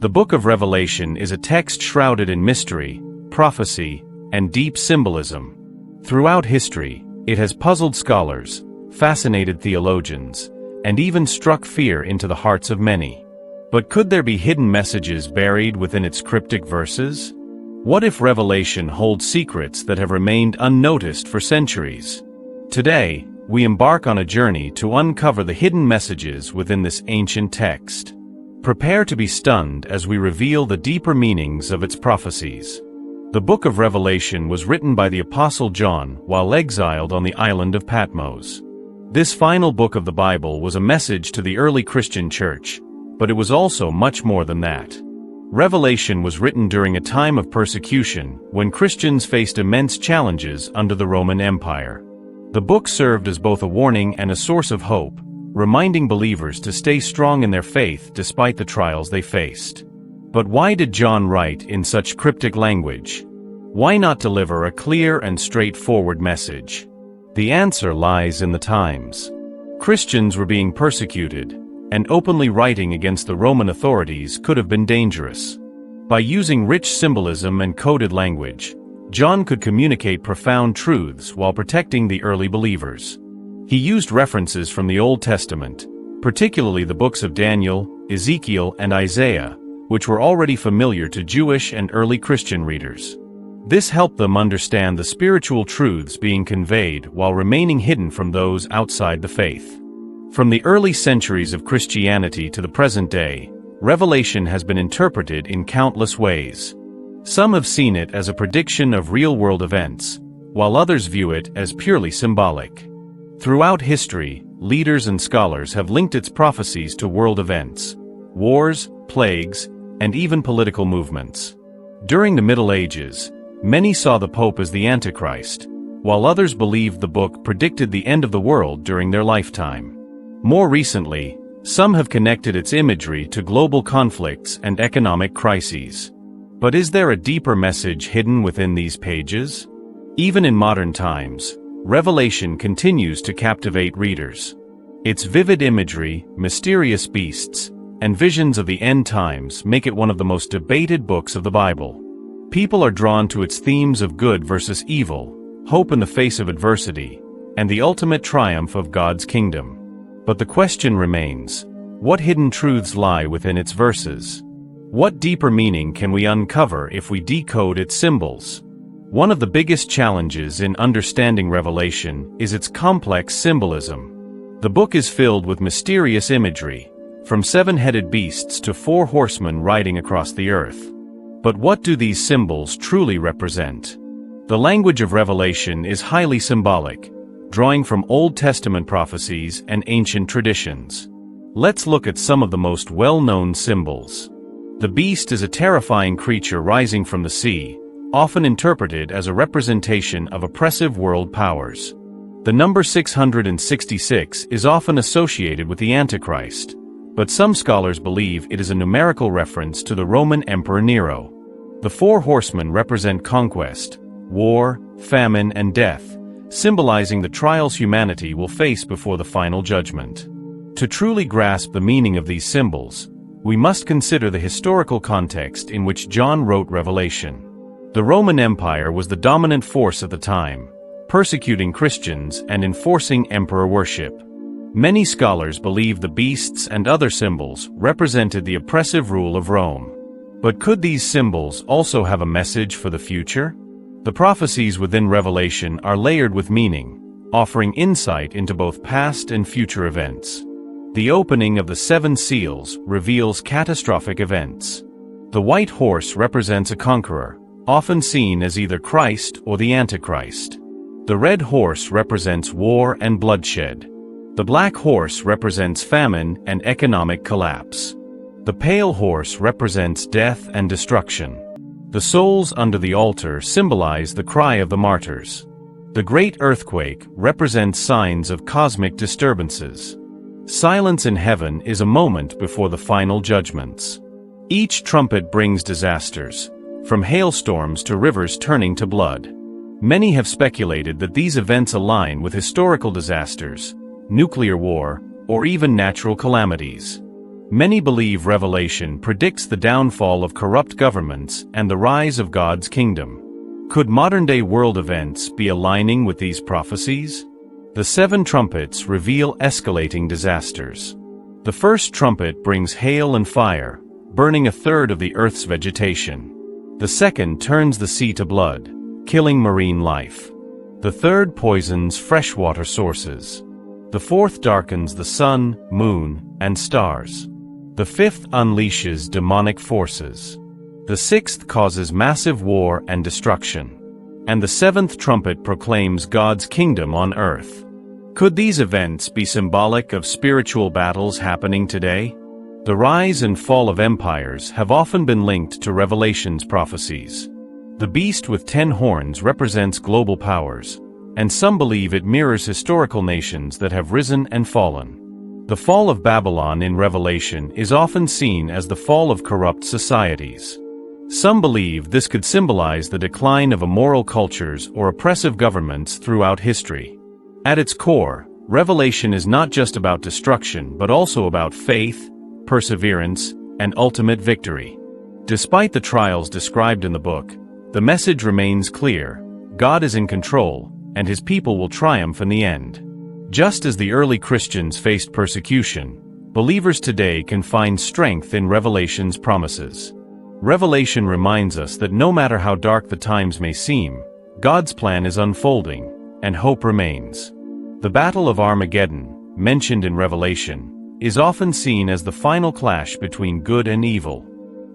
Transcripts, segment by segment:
The Book of Revelation is a text shrouded in mystery, prophecy, and deep symbolism. Throughout history, it has puzzled scholars, fascinated theologians, and even struck fear into the hearts of many. But could there be hidden messages buried within its cryptic verses? What if Revelation holds secrets that have remained unnoticed for centuries? Today, we embark on a journey to uncover the hidden messages within this ancient text. Prepare to be stunned as we reveal the deeper meanings of its prophecies. The Book of Revelation was written by the Apostle John while exiled on the island of Patmos. This final book of the Bible was a message to the early Christian church, but it was also much more than that. Revelation was written during a time of persecution when Christians faced immense challenges under the Roman Empire. The book served as both a warning and a source of hope, reminding believers to stay strong in their faith despite the trials they faced. But why did John write in such cryptic language? Why not deliver a clear and straightforward message? The answer lies in the times. Christians were being persecuted, and openly writing against the Roman authorities could have been dangerous. By using rich symbolism and coded language, John could communicate profound truths while protecting the early believers. He used references from the Old Testament, particularly the books of Daniel, Ezekiel, and Isaiah, which were already familiar to Jewish and early Christian readers. This helped them understand the spiritual truths being conveyed while remaining hidden from those outside the faith. From the early centuries of Christianity to the present day, Revelation has been interpreted in countless ways. Some have seen it as a prediction of real-world events, while others view it as purely symbolic. Throughout history, leaders and scholars have linked its prophecies to world events, wars, plagues, and even political movements. During the Middle Ages, many saw the Pope as the Antichrist, while others believed the book predicted the end of the world during their lifetime. More recently, some have connected its imagery to global conflicts and economic crises. But is there a deeper message hidden within these pages? Even in modern times, Revelation continues to captivate readers. Its vivid imagery, mysterious beasts, and visions of the end times make it one of the most debated books of the Bible. People are drawn to its themes of good versus evil, hope in the face of adversity, and the ultimate triumph of God's kingdom. But the question remains, what hidden truths lie within its verses? What deeper meaning can we uncover if we decode its symbols? One of the biggest challenges in understanding Revelation is its complex symbolism. The book is filled with mysterious imagery, from seven-headed beasts to four horsemen riding across the earth. But what do these symbols truly represent? The language of Revelation is highly symbolic, drawing from Old Testament prophecies and ancient traditions. Let's look at some of the most well-known symbols. The beast is a terrifying creature rising from the sea, often interpreted as a representation of oppressive world powers. The number 666 is often associated with the Antichrist, but some scholars believe it is a numerical reference to the Roman Emperor Nero. The four horsemen represent conquest, war, famine, and death, symbolizing the trials humanity will face before the final judgment. To truly grasp the meaning of these symbols, we must consider the historical context in which John wrote Revelation. The Roman Empire was the dominant force at the time, persecuting Christians and enforcing emperor worship. Many scholars believe the beasts and other symbols represented the oppressive rule of Rome. But could these symbols also have a message for the future? The prophecies within Revelation are layered with meaning, offering insight into both past and future events. The opening of the seven seals reveals catastrophic events. The white horse represents a conqueror, often seen as either Christ or the Antichrist. The red horse represents war and bloodshed. The black horse represents famine and economic collapse. The pale horse represents death and destruction. The souls under the altar symbolize the cry of the martyrs. The great earthquake represents signs of cosmic disturbances. Silence in heaven is a moment before the final judgments. Each trumpet brings disasters, from hailstorms to rivers turning to blood. Many have speculated that these events align with historical disasters, nuclear war, or even natural calamities. Many believe Revelation predicts the downfall of corrupt governments and the rise of God's kingdom. Could modern-day world events be aligning with these prophecies? The 7 trumpets reveal escalating disasters. The first trumpet brings hail and fire, burning a third of the earth's vegetation. The second turns the sea to blood, killing marine life. The third poisons freshwater sources. The fourth darkens the sun, moon, and stars. The fifth unleashes demonic forces. The sixth causes massive war and destruction. And the seventh trumpet proclaims God's kingdom on earth. Could these events be symbolic of spiritual battles happening today? The rise and fall of empires have often been linked to Revelation's prophecies. The beast with 10 horns represents global powers, and some believe it mirrors historical nations that have risen and fallen. The fall of Babylon in Revelation is often seen as the fall of corrupt societies. Some believe this could symbolize the decline of immoral cultures or oppressive governments throughout history. At its core, Revelation is not just about destruction but also about faith, perseverance, and ultimate victory. Despite the trials described in the book, the message remains clear: God is in control, and His people will triumph in the end. Just as the early Christians faced persecution, believers today can find strength in Revelation's promises. Revelation reminds us that no matter how dark the times may seem, God's plan is unfolding, and hope remains. The Battle of Armageddon, mentioned in Revelation, is often seen as the final clash between good and evil.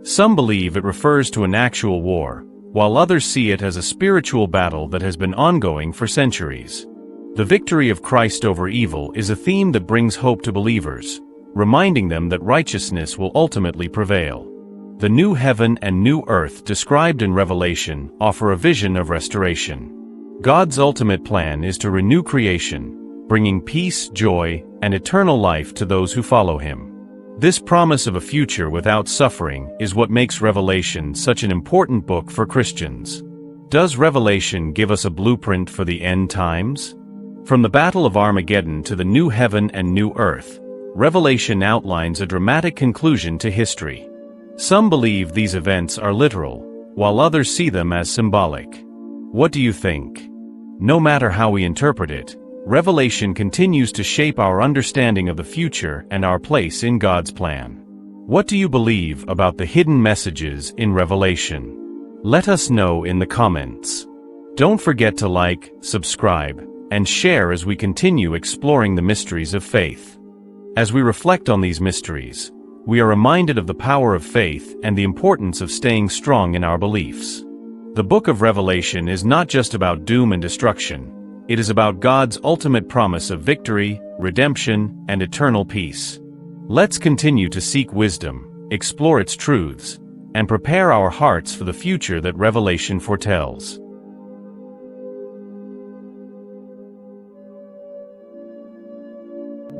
Some believe it refers to an actual war, while others see it as a spiritual battle that has been ongoing for centuries. The victory of Christ over evil is a theme that brings hope to believers, reminding them that righteousness will ultimately prevail. The new heaven and new earth described in Revelation offer a vision of restoration. God's ultimate plan is to renew creation, bringing peace, joy, and eternal life to those who follow Him. This promise of a future without suffering is what makes Revelation such an important book for Christians. Does Revelation give us a blueprint for the end times? From the Battle of Armageddon to the new heaven and new earth, Revelation outlines a dramatic conclusion to history. Some believe these events are literal, while others see them as symbolic. What do you think? No matter how we interpret it, Revelation continues to shape our understanding of the future and our place in God's plan. What do you believe about the hidden messages in Revelation? Let us know in the comments. Don't forget to like, subscribe, and share as we continue exploring the mysteries of faith. As we reflect on these mysteries, we are reminded of the power of faith and the importance of staying strong in our beliefs. The book of Revelation is not just about doom and destruction. It is about God's ultimate promise of victory, redemption, and eternal peace. Let's continue to seek wisdom, explore its truths, and prepare our hearts for the future that Revelation foretells.